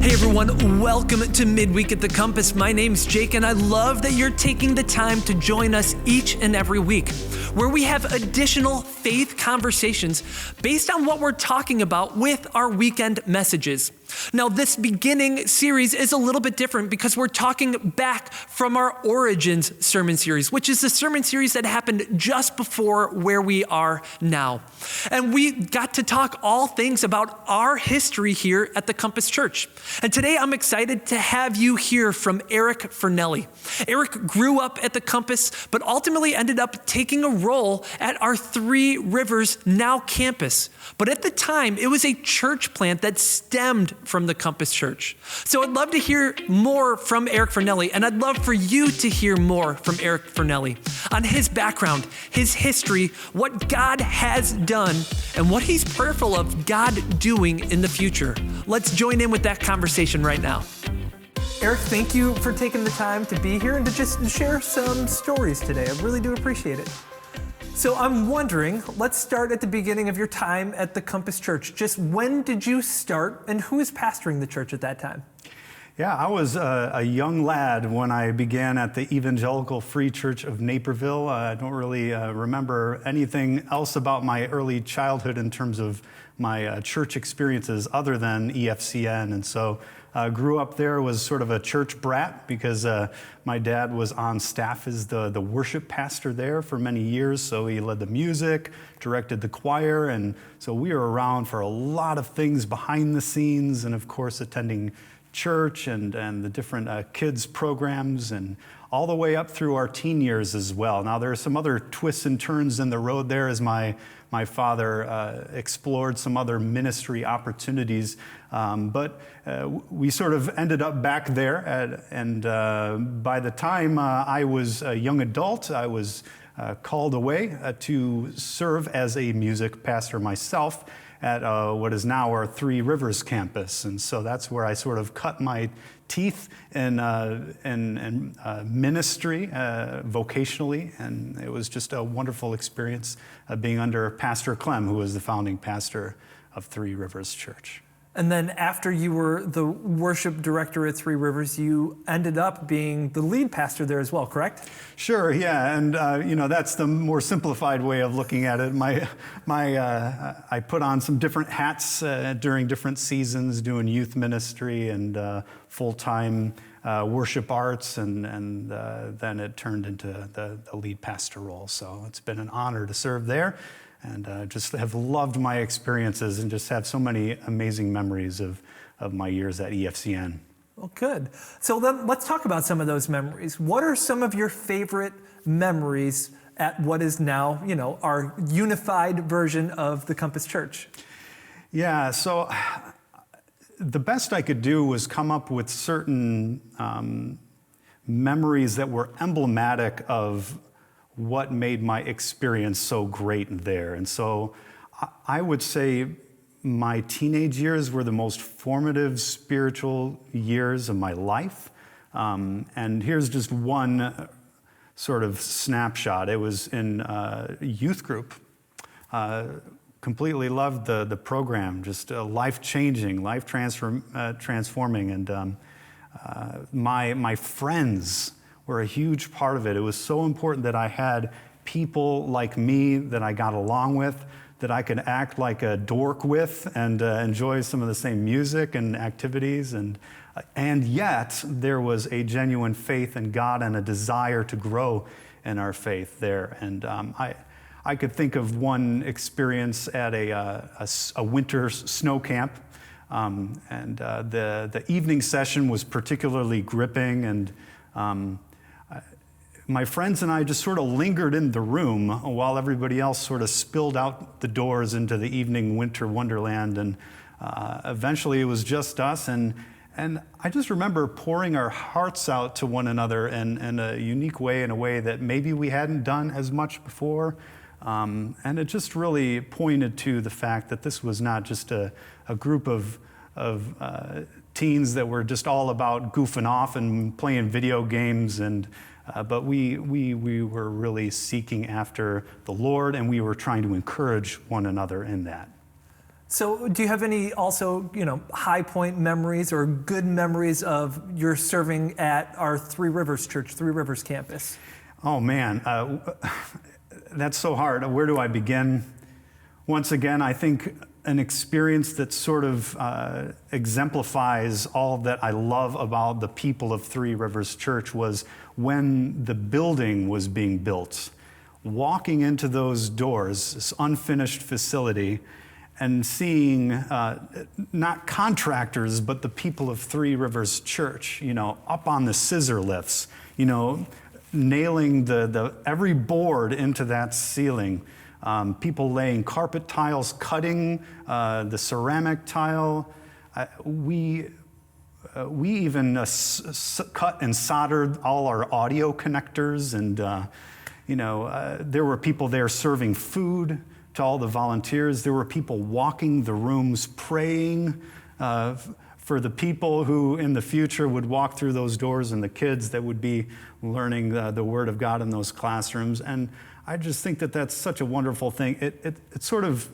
Hey everyone, welcome to Midweek at the Compass. My name's Jake, and I love that you're taking the time to join us each and every week, where we have additional faith conversations based on what we're talking about with our weekend messages. Now, this beginning series is a little bit different because we're talking back from our Origins sermon series, which is the sermon series that happened just before where we are now. And we got to talk all things about our history here at the Compass Church. And today I'm excited to have you hear from Eric Fornelli. Eric grew up at the Compass, but ultimately ended up taking a role at our Three Rivers Now campus. But at the time, it was a church plant that stemmed from the Compass Church. So I'd love to hear more from Eric Fornelli, and I'd love for you to hear more from Eric Fornelli on his background, his history, what God has done, and what he's prayerful of God doing in the future. Let's join in with that conversation right now. Eric, thank you for taking the time to be here and to just share some stories today. I really do appreciate it. So I'm wondering, let's start at the beginning of your time at the Compass Church. Just when did you start, and who was pastoring the church at that time? Yeah, I was a young lad when I began at the Evangelical Free Church of Naperville. I don't really remember anything else about my early childhood in terms of my church experiences other than EFCN. And so grew up there, was sort of a church brat because my dad was on staff as the worship pastor there for many years. So he led the music, directed the choir. And so we were around for a lot of things behind the scenes, and of course attending church and the different kids programs, and all the way up through our teen years as well. Now there are some other twists and turns in the road there as my father explored some other ministry opportunities, but we sort of ended up back there, and by the time I was a young adult, I was called away to serve as a music pastor myself at what is now our Three Rivers campus. And so that's where I sort of cut my teeth in ministry vocationally, and it was just a wonderful experience being under Pastor Clem, who was the founding pastor of Three Rivers Church. And then after you were the worship director at Three Rivers, you ended up being the lead pastor there as well, correct? Sure, yeah, and that's the more simplified way of looking at it. I put on some different hats during different seasons, doing youth ministry and full-time worship arts, and then it turned into the lead pastor role. So it's been an honor to serve there. And just have loved my experiences and just have so many amazing memories of my years at EFCN. Well, good. So then let's talk about some of those memories. What are some of your favorite memories at what is now, our unified version of the Compass Church? Yeah, so the best I could do was come up with certain memories that were emblematic of what made my experience so great there. And so I would say my teenage years were the most formative spiritual years of my life. And here's just one sort of snapshot. It was in youth group. Completely loved the program, just life-changing, life-transforming. And my friends were a huge part of it. It was so important that I had people like me that I got along with, that I could act like a dork with and enjoy some of the same music and activities. And yet there was a genuine faith in God and a desire to grow in our faith there. And I could think of one experience at a winter snow camp. And the evening session was particularly gripping, and my friends and I just sort of lingered in the room while everybody else sort of spilled out the doors into the evening winter wonderland. And eventually it was just us. And I just remember pouring our hearts out to one another in a unique way, in a way that maybe we hadn't done as much before. And it just really pointed to the fact that this was not just a group of teens that were just all about goofing off and playing video games, but we were really seeking after the Lord, and we were trying to encourage one another in that. So do you have any also, high point memories or good memories of your serving at our Three Rivers Church, Three Rivers campus? Oh man, that's so hard. Where do I begin? Once again, I think an experience that sort of exemplifies all that I love about the people of Three Rivers Church was when the building was being built. Walking into those doors, this unfinished facility, and seeing not contractors, but the people of Three Rivers Church, up on the scissor lifts, nailing the every board into that ceiling. People laying carpet tiles, cutting the ceramic tile. We even cut and soldered all our audio connectors, and there were people there serving food to all the volunteers. There were people walking the rooms praying for the people who in the future would walk through those doors and the kids that would be learning the Word of God in those classrooms. And I just think that that's such a wonderful thing. It sort of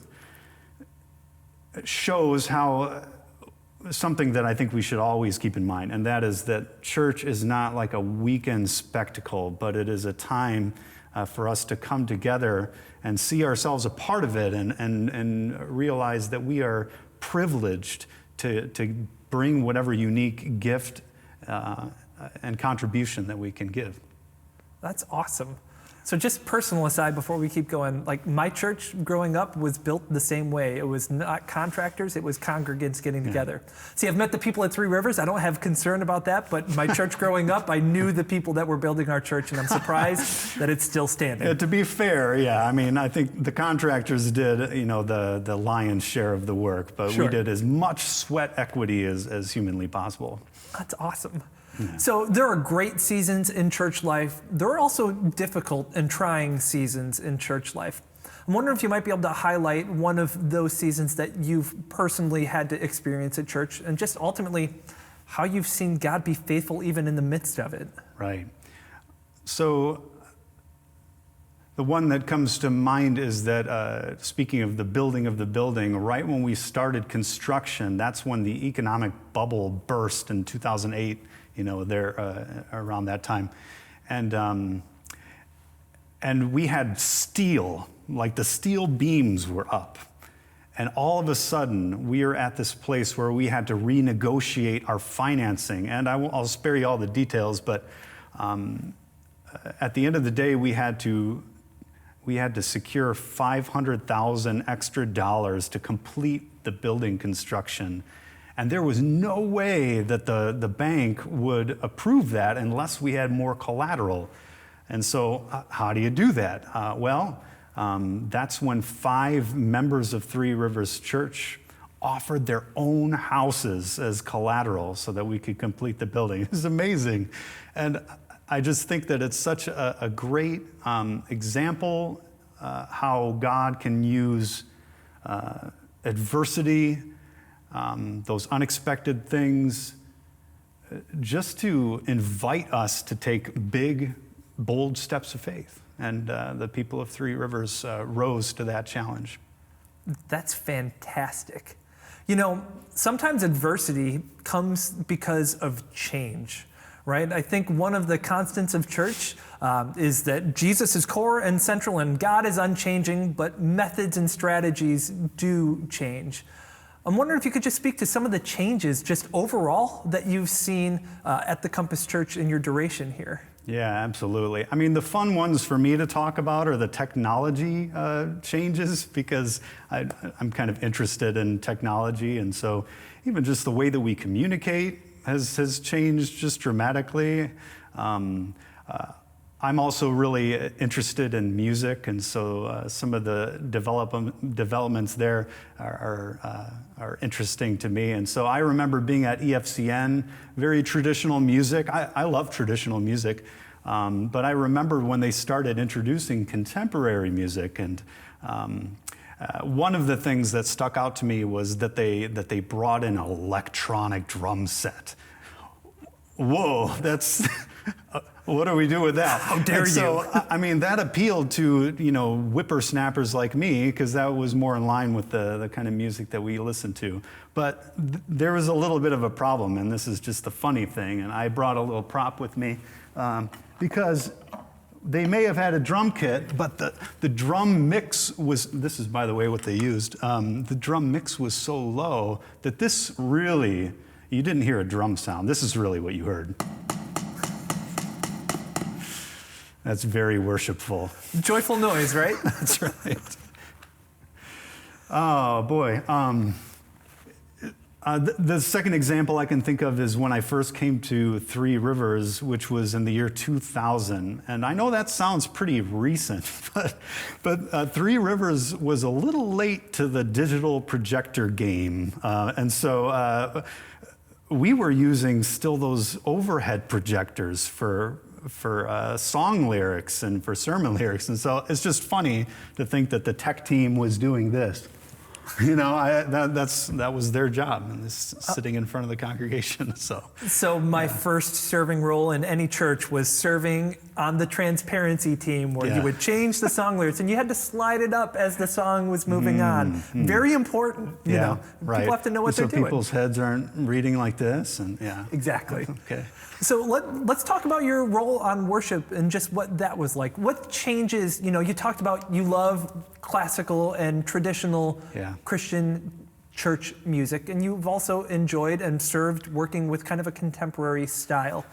shows how something that I think we should always keep in mind, and that is that church is not like a weekend spectacle, but it is a time for us to come together and see ourselves a part of it, and realize that we are privileged to bring whatever unique gift and contribution that we can give. That's awesome. So just personal aside before we keep going, like my church growing up was built the same way. It was not contractors, it was congregants getting together. See, I've met the people at Three Rivers. I don't have concern about that, but my church growing up, I knew the people that were building our church, and I'm surprised that it's still standing. To be fair, I think the contractors did, the lion's share of the work, but we did as much sweat equity as humanly possible. That's awesome. Yeah. So there are great seasons in church life. There are also difficult and trying seasons in church life. I'm wondering if you might be able to highlight one of those seasons that you've personally had to experience at church, and just ultimately how you've seen God be faithful even in the midst of it. Right. So the one that comes to mind is that, speaking of the building, right when we started construction, that's when the economic bubble burst in 2008. There around that time, and we had steel, like the steel beams were up, and all of a sudden we are at this place where we had to renegotiate our financing. And I'll spare you all the details, but at the end of the day, we had to secure $500,000 extra to complete the building construction. And there was no way that the bank would approve that unless we had more collateral. And so how do you do that? That's when 5 members of Three Rivers Church offered their own houses as collateral so that we could complete the building. It's amazing. And I just think that it's such a great example how God can use adversity, those unexpected things, just to invite us to take big, bold steps of faith. And the people of Three Rivers rose to that challenge. That's fantastic. Sometimes adversity comes because of change, right? I think one of the constants of church is that Jesus is core and central and God is unchanging, but methods and strategies do change. I'm wondering if you could just speak to some of the changes just overall that you've seen at the Compass Church in your duration here. Yeah, absolutely. I mean, the fun ones for me to talk about are the technology changes, because I'm kind of interested in technology. And so even just the way that we communicate has changed just dramatically. I'm also really interested in music, and so some of the developments there are interesting to me. And so I remember being at EFCN, very traditional music. I love traditional music, but I remember when they started introducing contemporary music, and one of the things that stuck out to me was that they brought in an electronic drum set. Whoa, that's What do we do with that? How dare and so, you? I mean, that appealed to, whippersnappers like me, because that was more in line with the kind of music that we listened to. But there was a little bit of a problem, and this is just the funny thing. And I brought a little prop with me because they may have had a drum kit, but the drum mix was, this is, by the way, what they used. The drum mix was so low that this really, you didn't hear a drum sound. This is really what you heard. That's very worshipful. Joyful noise, right? That's right. Oh, boy. The second example I can think of is when I first came to Three Rivers, which was in the year 2000. And I know that sounds pretty recent, but Three Rivers was a little late to the digital projector game. And so we were using still those overhead projectors for song lyrics and for sermon lyrics. And so it's just funny to think that the tech team was doing this. That was their job, and sitting in front of the congregation. So my first serving role in any church was serving on the transparency team, where you would change the song lyrics, and you had to slide it up as the song was moving on. Very important. You know, right. People have to know what they're doing. So people's heads aren't reading like this, and Exactly. Okay. So let's talk about your role on worship and just what that was like. What changes, you talked about you love classical and traditional Christian church music, and you've also enjoyed and served working with kind of a contemporary style.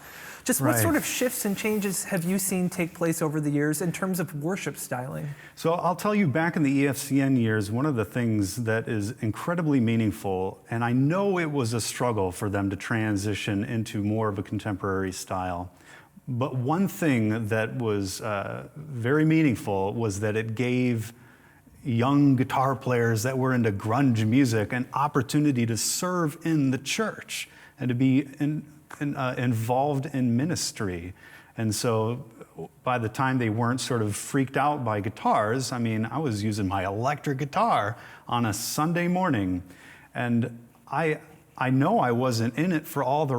Just what sort of shifts and changes have you seen take place over the years in terms of worship styling? So I'll tell you, back in the EFCN years, one of the things that is incredibly meaningful, and I know it was a struggle for them to transition into more of a contemporary style, but one thing that was very meaningful was that it gave young guitar players that were into grunge music an opportunity to serve in the church and to be involved in ministry. And so by the time they weren't sort of freaked out by guitars, I mean, I was using my electric guitar on a Sunday morning. And I know I wasn't in it for all the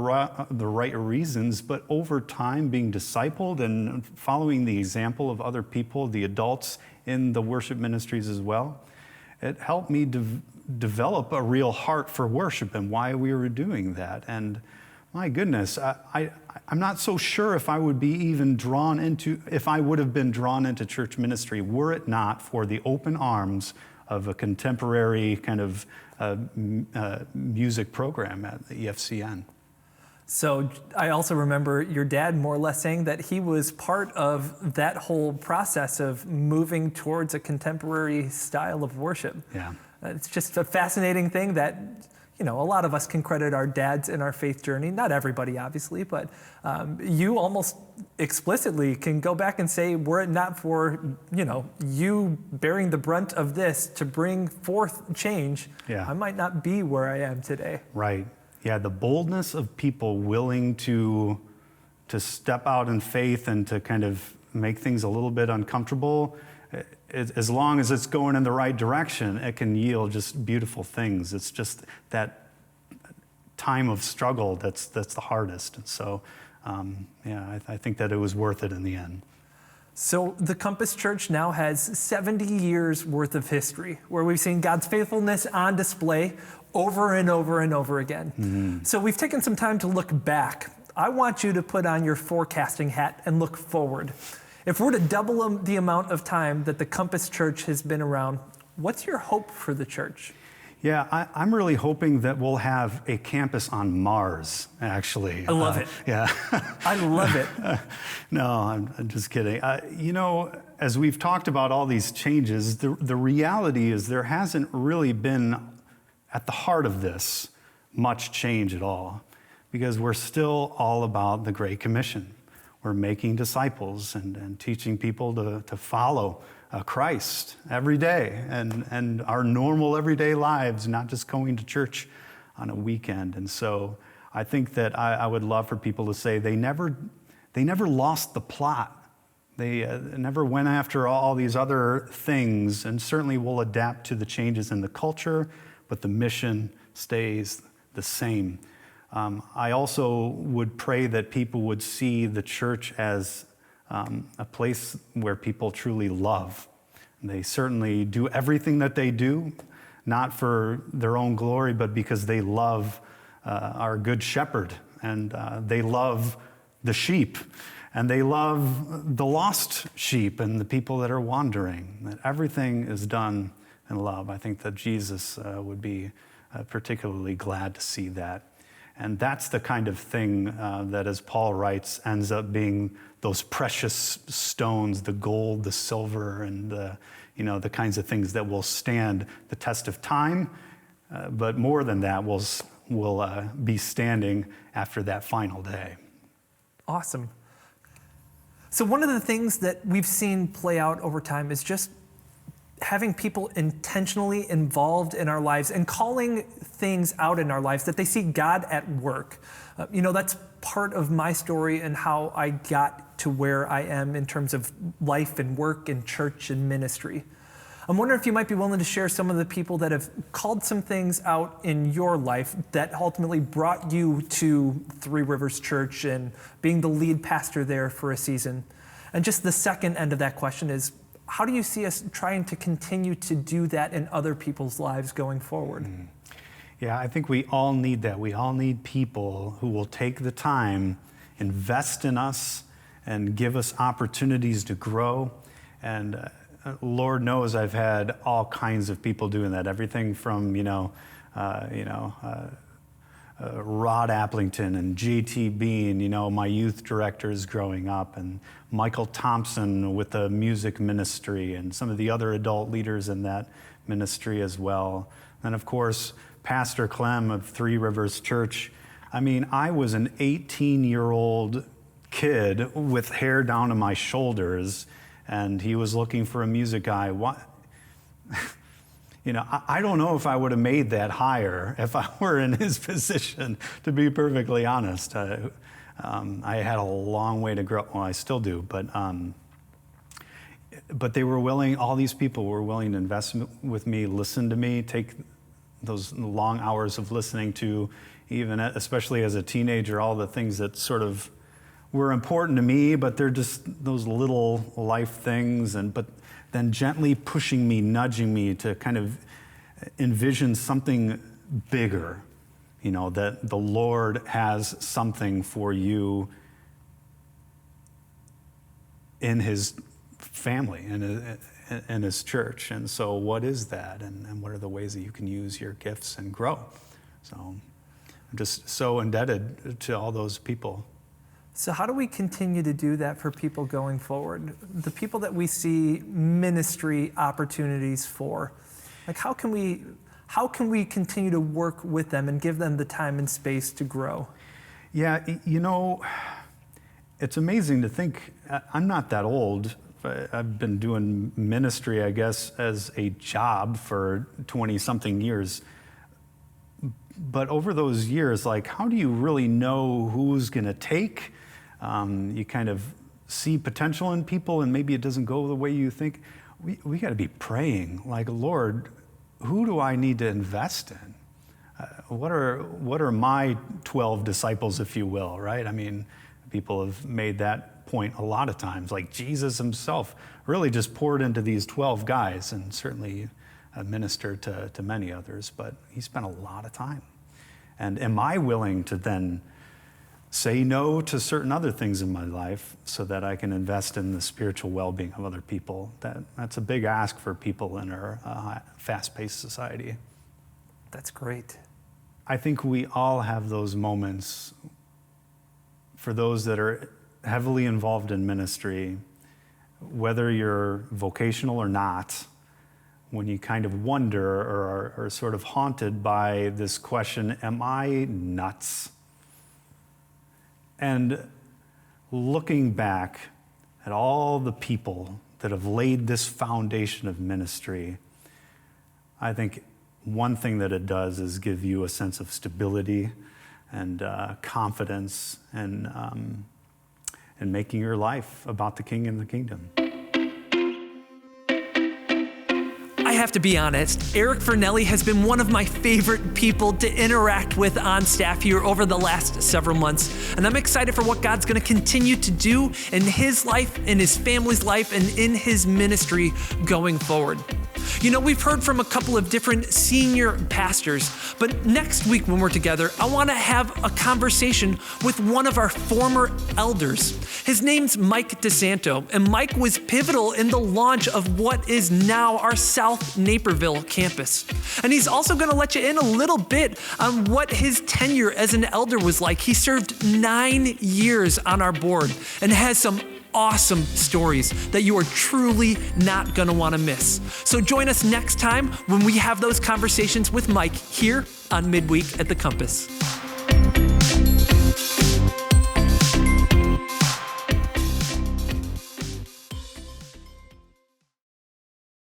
right reasons, but over time, being discipled and following the example of other people, the adults in the worship ministries as well, it helped me develop a real heart for worship and why we were doing that. And my goodness, I'm not so sure if I would have been drawn into church ministry were it not for the open arms of a contemporary kind of music program at the EFCN. So I also remember your dad more or less saying that he was part of that whole process of moving towards a contemporary style of worship. Yeah. It's just a fascinating thing that a lot of us can credit our dads in our faith journey. Not everybody, obviously, but you almost explicitly can go back and say, were it not for, you bearing the brunt of this to bring forth change, I might not be where I am today. Right. Yeah, the boldness of people willing to step out in faith and to kind of make things a little bit uncomfortable, as long as it's going in the right direction, it can yield just beautiful things. It's just that time of struggle that's the hardest. And so, I think that it was worth it in the end. So the Compass Church now has 70 years worth of history where we've seen God's faithfulness on display over and over and over again. Mm-hmm. So we've taken some time to look back. I want you to put on your forecasting hat and look forward. If we're to double the amount of time that the Compass Church has been around, what's your hope for the church? Yeah, I'm really hoping that we'll have a campus on Mars, actually. I love it. Yeah. I love it. No, I'm just kidding. As we've talked about all these changes, the reality is there hasn't really been, at the heart of this, much change at all, because we're still all about the Great Commission. We're making disciples and teaching people to follow Christ every day and our normal everyday lives, not just going to church on a weekend. And so I think that I would love for people to say they never lost the plot. They never went after all these other things, and certainly will adapt to the changes in the culture, but the mission stays the same. I also would pray that people would see the church as a place where people truly love. They certainly do everything that they do, not for their own glory, but because they love our good shepherd, and they love the sheep, and they love the lost sheep and the people that are wandering. That everything is done in love. I think that Jesus would be particularly glad to see that. And that's the kind of thing that, as Paul writes, ends up being those precious stones, the gold, the silver, and the kinds of things that will stand the test of time. But more than that, will be standing after that final day. Awesome. So one of the things that we've seen play out over time is just having people intentionally involved in our lives and calling things out in our lives that they see God at work. That's part of my story and how I got to where I am in terms of life and work and church and ministry. I'm wondering if you might be willing to share some of the people that have called some things out in your life that ultimately brought you to Three Rivers Church and being the lead pastor there for a season. And just the second end of that question is, how do you see us trying to continue to do that in other people's lives going forward? Yeah, I think we all need that. We all need people who will take the time, invest in us, and give us opportunities to grow. And Lord knows I've had all kinds of people doing that. Everything from, Rod Applington and J.T. Bean, my youth directors growing up, and Michael Thompson with the music ministry, and some of the other adult leaders in that ministry as well. And of course, Pastor Clem of Three Rivers Church. I was an 18-year-old kid with hair down to my shoulders, and he was looking for a music guy. I don't know if I would have made that hire if I were in his position, to be perfectly honest. I had a long way to grow. Well, I still do, but they were willing, all these people were willing to invest with me, listen to me, take those long hours of listening to, even especially as a teenager, all the things that sort of were important to me, but they're just those little life things, but then gently pushing me, nudging me to kind of envision something bigger, that the Lord has something for you in his family, in his church. And so what is that? And what are the ways that you can use your gifts and grow? So I'm just so indebted to all those people. So how do we continue to do that for people going forward? The people that we see ministry opportunities for, how can we continue to work with them and give them the time and space to grow? Yeah, it's amazing to think, I'm not that old. I've been doing ministry, I guess, as a job for 20-something years. But over those years, how do you really know who's going to take? You kind of see potential in people, and maybe it doesn't go the way you think. We got to be praying, Lord, who do I need to invest in? What are my 12 disciples, if you will, right? People have made that point a lot of times. Jesus himself really just poured into these 12 guys, and certainly ministered to many others, but he spent a lot of time. And am I willing to then say no to certain other things in my life so that I can invest in the spiritual well-being of other people? That's a big ask for people in our fast-paced society. That's great. I think we all have those moments. For those that are heavily involved in ministry, whether you're vocational or not, when you kind of wonder or are sort of haunted by this question, am I nuts? And looking back at all the people that have laid this foundation of ministry, I think one thing that it does is give you a sense of stability and confidence and making your life about the King and the kingdom. I have to be honest, Eric Fornelli has been one of my favorite people to interact with on staff here over the last several months. And I'm excited for what God's going to continue to do in his life, in his family's life, and in his ministry going forward. You know, we've heard from a couple of different senior pastors, but next week when we're together, I want to have a conversation with one of our former elders. His name's Mike DeSanto, and Mike was pivotal in the launch of what is now our South Naperville campus. And he's also going to let you in a little bit on what his tenure as an elder was like. He served 9 years on our board and has some awesome stories that you are truly not going to want to miss. So join us next time when we have those conversations with Mike here on Midweek at the Compass.